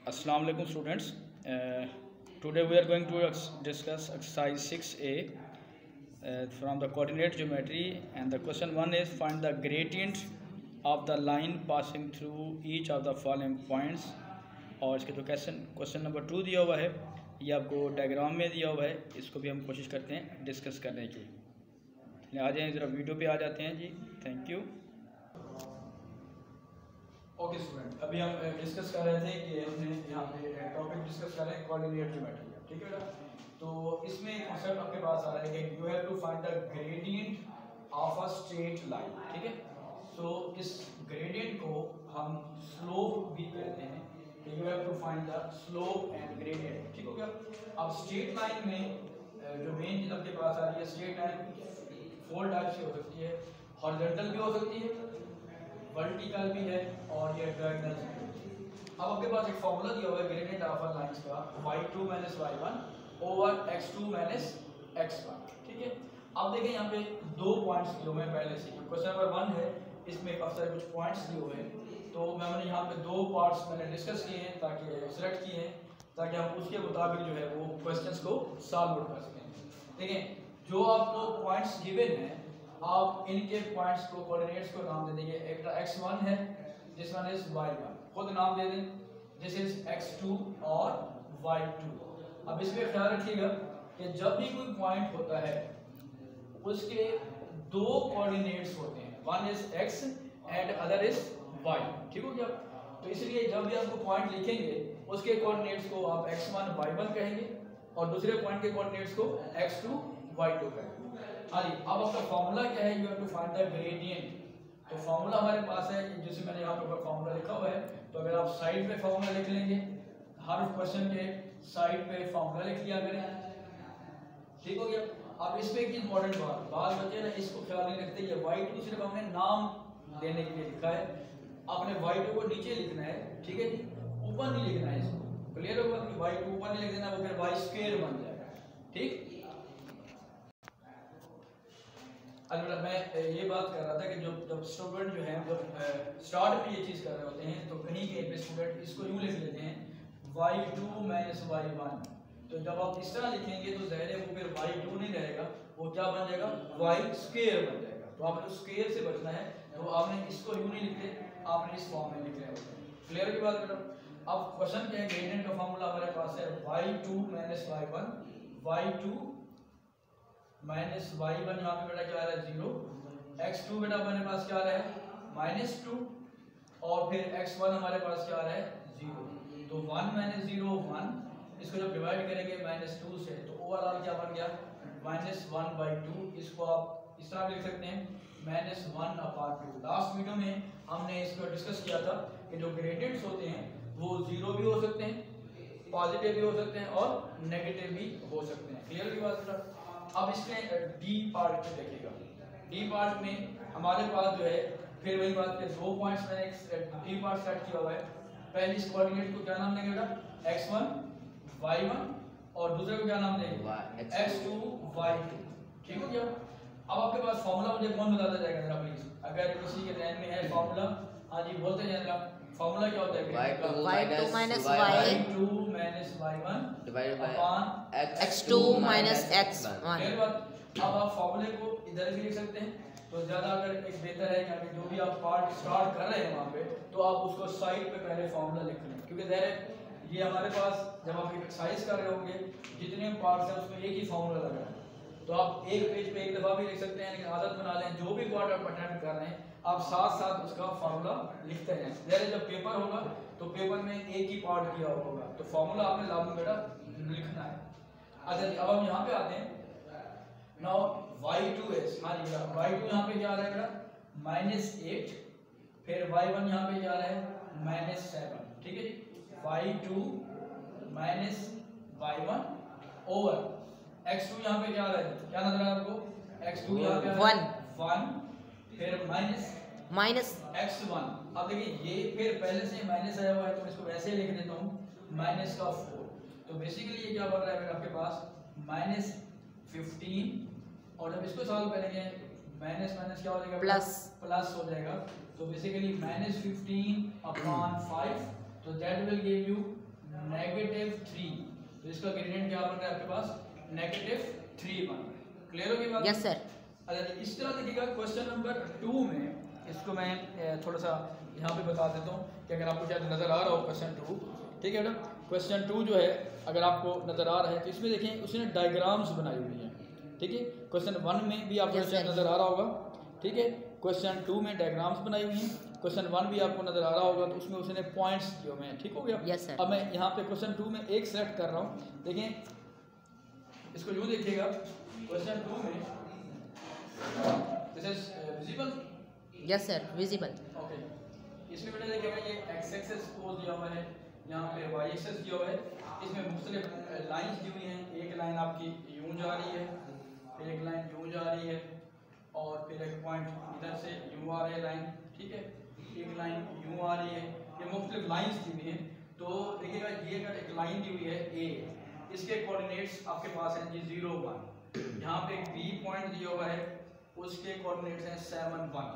Assalamu alaikum students. Today we are going to discuss exercise 6a from the coordinate geometry, and the question 1 is find the gradient of the line passing through each of the following points. और इसके जो question number 2 दिया हुआ है ये आपको diagram में दिया हुआ है, इसको भी हम कोशिश करते हैं डिस्कस करने की। आ जाएँ ज़रा वीडियो पे आ जाते हैं जी। Thank you. ओके स्टूडेंट, अभी हम डिस्कस कर रहे थे कि हमने यहाँ पे टॉपिक डिस्कस कर रहे हैं कोऑर्डिनेट ज्योमेट्री का, ठीक है बेटा। तो इसमें एक कॉन्सेप्ट आपके पास आ रहा है कि you have to find the gradient of a straight line, ठीक है। सो इस ग्रेडियंट को हम स्लोप भी कहते हैं कि you have to find the slope and gradient, ठीक हो गया। अब स्ट्रेट लाइन में जो मेन चीज आपके पास आ रही है, स्ट्रेट लाइन फोर टाइप से हो सकती है, हॉरिजॉन्टल भी हो सकती है, वर्टिकल भी है और ये डायगोनल भी। अब आपके पास एक फॉर्मूला दिया हुआ है ग्रेडियंट ऑफ अ लाइंस का y2 - y1 over x2 - x1, ठीक है। अब देखें यहाँ पे दो पॉइंट्स दिए हुए हैं पहले से। क्वेश्चन नंबर 1 है, इसमें काफी सारे कुछ पॉइंट्स दिए हुए हैं, तो मैंने यहाँ पे दो पार्ट्स मैंने डिस्कस किए हैं ताकि सिलेक्ट किए हैं ताकि हम उसके मुताबिक जो है वो क्वेश्चंस को सॉल्व कर सकें। देखें, जो आपको पॉइंट्स गिवन हैं आप इनके पॉइंट्स को कोऑर्डिनेट्स को नाम दे देंगे। एक x1 है, दिस वन इज y1, खुद नाम दे दें, दिस इज x2 और y2। अब इसमें ख्याल रखिएगा कि जब भी कोई पॉइंट होता है उसके दो कोऑर्डिनेट्स होते हैं, one is x and other is y, ठीक हो गया। तो इसलिए जब भी आपको पॉइंट लिखेंगे उसके कोऑर्डिनेट्स को आप x1 y1 कहेंगे और दूसरे पॉइंट के कोऑर्डिनेट्स को x2 y2 कहेंगे। हाँ जी, अब आपका फॉर्मूला क्या है, you have to find the gradient. तो फॉर्मूला हमारे पास है, जैसे मैंने यहाँ पे फॉर्मूला लिखा हुआ है, तो अगर आप साइड पे फॉर्मूला लिख लेंगे, हर क्वेश्चन के साइड पे फॉर्मूला लिख लिया करें, ठीक हो गया। अब इसमें एक इंपॉर्टेंट बात बच्चे ना इसको ख्याल नहीं रखते, ये y2 सिर्फ हमने नाम देने के लिए लिखा है, आपने y2 को नीचे लिखना है, ठीक है जी, ऊपर नहीं लिखना है। इसको क्लियर होगा कि y2 ऊपर नहीं लिख देना, वो फिर y² बन जाएगा, ठीक। अच्छा, मैं ये बात कर रहा था कि जब स्टूडेंट जो है जब स्टार्ट में ये चीज़ कर रहे होते हैं तो कहीं कहीं पे स्टूडेंट इसको यूँ लिख लेते हैं y2 - y1। तो जब आप इस तरह लिखेंगे तो ज़ाहिर है वो फिर y2 नहीं रहेगा, वो क्या बन जाएगा, y² बन जाएगा। तो आपने उस स्क्वायर से बचना है, तो आपने इसको यूँ नहीं लिखते, आपने इस फॉर्म में लिख रहे होते हैं। क्लियर की बात करो। अब क्वेश्चन क्या है, ग्रेडियंट का फॉर्मूला हमारे पास है y2 - y1, y2 minus y1 यहाँ पे बेटा क्या आ रहा है 0, x2 बेटा हमारे पास क्या आ रहा है -2 और फिर x1 हमारे पास क्या आ रहा है 0। तो 1 - 0 1, इसको जब डिवाइड करेंगे -2 से तो ओवरऑल क्या बन गया -1/2। इसको आप इस तरह भी लिख सकते हैं -1/2। लास्ट वीडियो में हमने इसको डिस्कस किया था कि जो ग्रेडियंट्स होते हैं वो 0 भी हो सकते हैं, पॉजिटिव भी हो सकते हैं और नेगेटिव भी हो सकते हैं। क्लियर की बात बेटा। अब इसमें डी पार्ट में देखिएगा, डी पार्ट में हमारे पास जो है फिर वही बात के दो पॉइंट्स मैंने डी पार्ट सेट किया हुआ है। पहले इस कोऑर्डिनेट को क्या नाम देंगे बेटा, x1 y1 और दूसरे को क्या नाम देंगे x2 y2, ठीक हो गया। अब आपके पास फॉर्मूला मुझे कौन बताता जाएगा जरा प्लीज, अगर किसी के ध्यान में है फॉर्मूला, हाँ जी बोलते जाए जरा। फॉर्मूला क्या होता है, y2 - y1 divided by x2 - x1। अब आप फॉर्मूले को इधर भी लिख सकते हैं, तो ज्यादा अगर एक बेहतर है कि जो भी आप पार्ट स्टार्ट कर रहे हैं वहाँ पे तो आप उसको साइड पे पहले फॉर्मूला लिख लें, क्योंकि ज़ाहिर ये हमारे पास जब आप एक्सरसाइज कर रहे होंगे जितने पार्ट्स हैं उसमें एक ही फॉर्मूला लगा है, तो आप एक पेज पे एक दफ़ा भी लिख सकते हैं, लेकिन आदत बना लें जो भी पार्ट आप अटेम्प्ट कर रहे हैं आप साथ साथ उसका फार्मूला लिखते हैं। जैसे जब पेपर होगा तो पेपर में एक ही पार्ट किया होगा, तो फार्मूला आपने लाजमी बेटा लिखना है। अच्छा जी, अब हम यहाँ पे आते हैं। नाउ y2 is, हाँ जी बेटा y2 यहाँ पे क्या आ रहा है बेटा -8, फिर y1 यहाँ पे क्या आ रहा है -7, ठीक है जी। y2 - y1 ओवर x2 यहाँ पे क्या आ रहा है, क्या नजर आ रहा है आपको, x2 यहाँ पे 1 फिर माइनस x1। अब देखिए ये फिर पहले से माइनस आया हुआ है तो इसको वैसे लिख देता हूँ -4। तो बेसिकली ये क्या बन रहा है आपके पास -15, और जब इसको सॉल्व करेंगे माइनस क्या हो जाएगा, प्लस हो जाएगा। तो बेसिकली -15/5, तो दैट विल गिव यू -3, तो इसका ग्रेडियंट क्या बन रहा है आपके पास, -3 बन रहा है। क्लियर होगी बात? Yes sir. अच्छा इस तरह देखिएगा क्वेश्चन नंबर 2 में, इसको मैं थोड़ा सा यहाँ पे बता देता हूँ कि अगर आपको शायद नज़र आ रहा हो क्वेश्चन 2, ठीक है बेटा। क्वेश्चन 2 जो है अगर आपको नज़र आ रहा है तो इसमें देखें उसने डायग्राम्स बनाई हुई हैं, ठीक है। क्वेश्चन 1 में भी आपको शायद नज़र आ रहा होगा, ठीक है। क्वेश्चन 2 में डायग्राम्स बनाई हुई हैं, क्वेश्चन 1 भी आपको नज़र आ रहा होगा तो उसमें उसने पॉइंट्स दिए हुए हैं, ठीक हो गया। Yes sir. अब मैं यहाँ पे क्वेश्चन 2 में एक सेलेक्ट कर रहा हूँ, देखें इसको यूँ देखिएगा। क्वेश्चन 2 में this is visible, yes sir visible. Okay, इसमें बेटा देखिएगा ये एक्स एक्सेस सपोज दिया हुआ है, यहाँ पे वाई एक्सेस दिया हुआ है, इसमें मुख्तलिफ लाइन्स दी हुई हैं। एक लाइन आपकी यूँ जा रही है, फिर एक लाइन यूँ जा रही है, और फिर एक पॉइंट इधर से यूँ आ रही है लाइन, ठीक है, एक लाइन यूँ आ रही है, ये मुख्तलिफ लाइन्स दी हुई हैं। तो देखिएगा ये अगर एक लाइन दी हुई है ए, इसके कोऑर्डिनेट्स आपके पास हैं जी 0 1, यहाँ पे एक बी पॉइंट दिया हुआ है, उसके कोऑर्डिनेट्स हैं 7 1।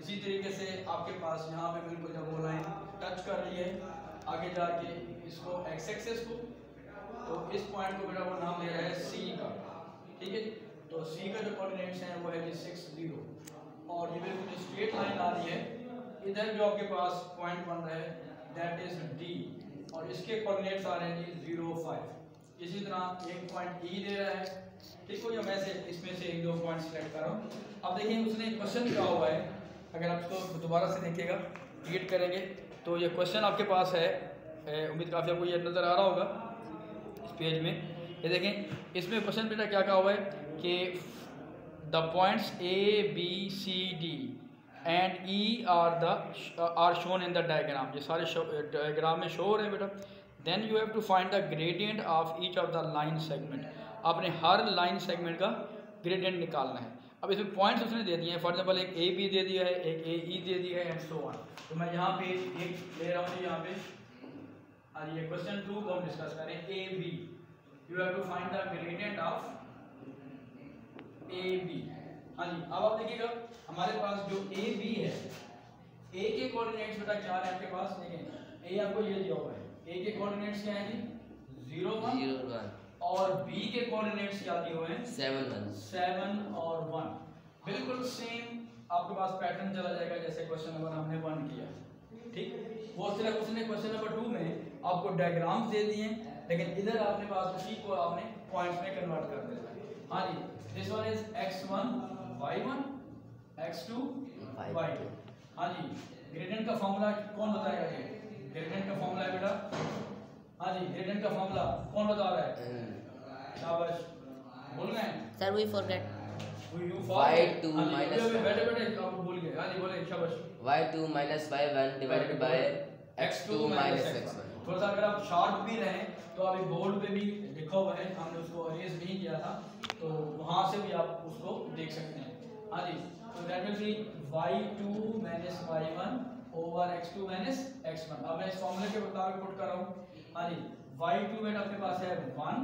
इसी तरीके से आपके पास यहाँ पे बिल्कुल जब वो लाइन टच कर रही है आगे जाके इसको एक्स एक्सेस को, तो इस पॉइंट को बेटा वो नाम ले रहा है सी का, ठीक है। तो सी का जो कोऑर्डिनेट्स हैं वो है जी 6 0, और ये बिल्कुल स्ट्रेट लाइन आ रही है, इधर जो आपके पास पॉइंट बन रहा है दैट इज डी, और इसके कोऑर्डिनेट्स आ रहे हैं जी 0 5। इसी तरह एक पॉइंट ई दे रहा है, ठीक हो गया। मैं से इसमें से एक दो पॉइंट सेलेक्ट कर रहा हूँ। अब देखिए उसने क्वेश्चन क्या हुआ है, अगर आप इसको दोबारा से देखिएगा रीड करेंगे तो ये क्वेश्चन आपके पास है, उम्मीद काफ़ी आपको ये नज़र आ रहा होगा इस पेज में। ये देखें इसमें क्वेश्चन बेटा क्या कहा हुआ है कि the points A B C D and E are shown in the diagram, ये सारे डायग्राम में शो हो रहे हैं बेटा। Then you have to find the gradient of each of the line segment, आपने हर लाइन सेगमेंट का ग्रेडियंट निकालना है। अब इसमें पॉइंट्स उसने दे दिए हैं, फॉर एग्जाम्पल एक ए बी दे दिया है, एक ए ई दे दिया है, एंड सो ऑन। तो मैं यहाँ पे एक ले रहा हूँ यहाँ पे, और ये क्वेश्चन 2 को हम डिस्कस करें, A B, you have to find the gradient of A B. हाँ जी, अब आप देखिएगा हमारे पास जो ए बी है, ए के कोऑर्डिनेट्स बेटा क्या है आपके पास, देखें ए आपको ये दिया हुआ है, ए के कोऑर्डिनेट्स क्या हैं जी 0 1, और बी के कोऑर्डिनेट्स क्या दिए हुए हैं 7 और 1। बिल्कुल सेम आपके पास पैटर्न चला जाएगा जैसे क्वेश्चन नंबर हमने 1 किया, ठीक। वो सिर्फ उसने क्वेश्चन नंबर 2 में आपको डायग्राम्स दे दिए, लेकिन इधर आपने पास उसी को आपने पॉइंट्स में कन्वर्ट कर देना। हाँ जी, this one is x1 y1 x2 y2। हाँ जी, ग्रेडियंट का फॉर्मूला कौन बताएगा, ये ग्रेडियंट का फॉर्मूला है बेटा। हाँ जी, ग्रेडियंट का फॉर्मूला कौन बता रहा है, शाबाश, भूल गए sir, we forget y2 minus, बैठे बैठे आप भूल गए। हाँ जी बोले, शाबाश, y2 minus y1 divided by x2 minus x1। थोड़ा सा अगर आप शार्प भी रहें तो आप एक बोर्ड पे भी लिखा हुआ है, हमने उसको अरेज नहीं किया था, तो वहाँ से भी आप उसको देख सकते हैं। हाँ जी, तो that will be y2 minus y1 over x2 minus x1। अब मैं इस फॉर्मूले के मुताबिक पुट कर रहा हूँ। हाँ जी, y2 में आपके पास है 1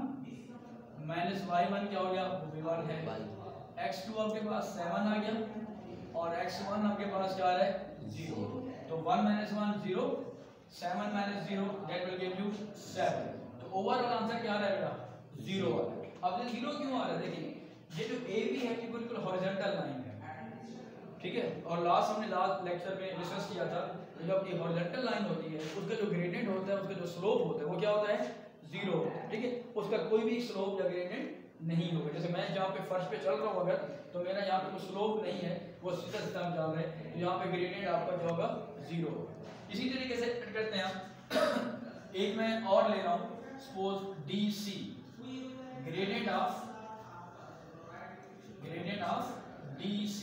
माइनस y1 क्या हो गया, वो भी 1 है, x2 आपके पास 7 आ गया, और x1 आपके पास क्या आ रहा है 0। तो 1 minus 1 0, 7 minus 0 that will give you 7। तो ओवरऑल आंसर क्या आ रहा है बेटा 0 आ रहा है। अब ये 0 क्यों आ रहा है, देखिए ये जो ए बी है ये बिल्कुल हॉरिजॉन्टल लाइन है, ठीक है। और हमने लास्ट लेक्चर में डिस्कस किया था, जो आपकी हॉरिजॉन्टल लाइन होती है उसका जो ग्रेडियंट होता है, उसका जो स्लोप होता है वो क्या होता है 0, ठीक है। उसका कोई भी स्लोप या ग्रेडियंट नहीं होगा। जैसे मैं जहाँ पे फर्श पे चल रहा हूँ अगर, तो मेरा यहाँ पे कोई स्लोप नहीं है, वो सीधा सीधा हम जा रहे हैं, तो यहाँ पे ग्रेडियंट आपका जो होगा 0। इसी तरीके से करते हैं हम, एक मैं और ले रहा हूँ, suppose DC, gradient of DC।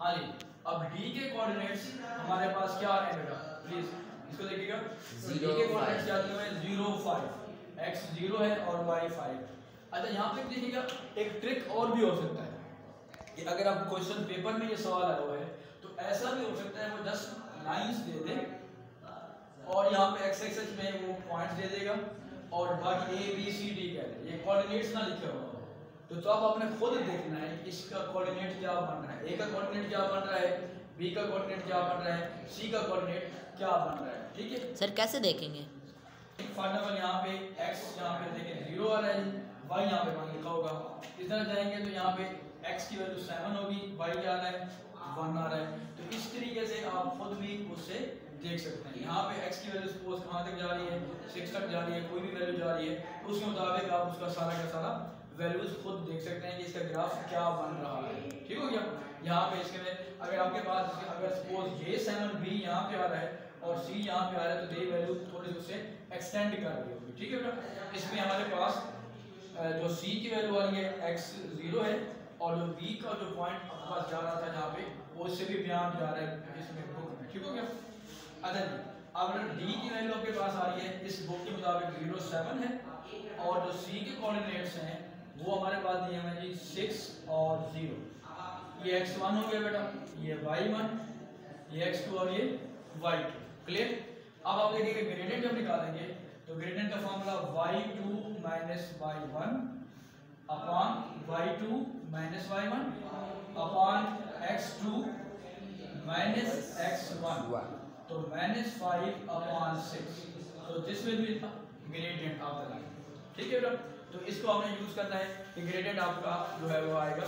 हाँ जी, अब D के कोऑर्डिनेट्स हमारे पास क्या आ रहे हैं बेटा, प्लीज इसको देखिएगा। D के कोऑर्डिनेट्स क्या दिए हुए हैं 0 5, x 0 है और y 5। अच्छा यहाँ पे देखिएगा एक ट्रिक और भी हो सकता है कि अगर आप क्वेश्चन पेपर में ये सवाल आया हुआ है तो ऐसा भी हो सकता है वो 10 लाइंस दे दे और यहाँ पे x एक्सिस में वो पॉइंट्स दे देगा और बाकी A B C D कह दे, ये कोऑर्डिनेट्स ना लिखे हुआ तो अब आपने खुद देखना है इसका कोऑर्डिनेट क्या बन रहा है, A का कोऑर्डिनेट क्या बन रहा है, B का कोऑर्डिनेट क्या बन रहा है, C का कोऑर्डिनेट क्या बन रहा है, ठीक है सर। कैसे देखेंगे? फॉर्मूला यहाँ पे x यहाँ पे देखें 0 आ रहा है, y यहाँ पे 1 लिखा होगा। इस तरह जाएंगे तो यहाँ पे x की वैल्यू 7 होगी, y क्या आ रहा है 1 आ रहा है। तो इस तरीके से आप खुद भी उससे देख सकते हैं। यहाँ पे x की वैल्यू सपोज कहाँ तक जा रही है 6 तक जा रही है, कोई भी वैल्यू जा रही है, तो उसके मुताबिक आप उसका सारा का सारा वैल्यूज खुद देख सकते हैं कि इसका ग्राफ क्या बन रहा है। ठीक हो गया। यहाँ पे इसके में अगर आपके पास अगर सपोज ये 7b यहाँ पे आ रहा है और c यहाँ पे आ रहा है तो ये वैल्यू थोड़ी सी उससे एक्सटेंड कर रही होगी। ठीक है बेटा। इसमें हमारे पास जो c की वैल्यू आ रही है x 0 है और जो b का जो पॉइंट आपके पास जा रहा था यहाँ पे वो उससे भी बयान जा रहा है इसमें बुक में। ठीक हो गया। अच्छा जी, अब d की वैल्यू आपके पास आ रही है इस बुक के मुताबिक 0 7 है और जो c के कोऑर्डिनेट्स हैं वो हमारे पास दिए हुए हैं जी 6 और 0। ये x1 हो गया बेटा, ये y1, ये x2 और ये y2। क्लियर। अब आप देखिए ग्रेडियंट जब निकालेंगे तो ग्रेडियंट का formula y2 minus y1 upon y2 minus y1 upon x2 minus x1 तो -5 अपॉन 6। तो this will be gradient of the line. ठीक है बेटा। तो इसको हमने यूज करना है कि ग्रेडियंट आपका जो है वो आएगा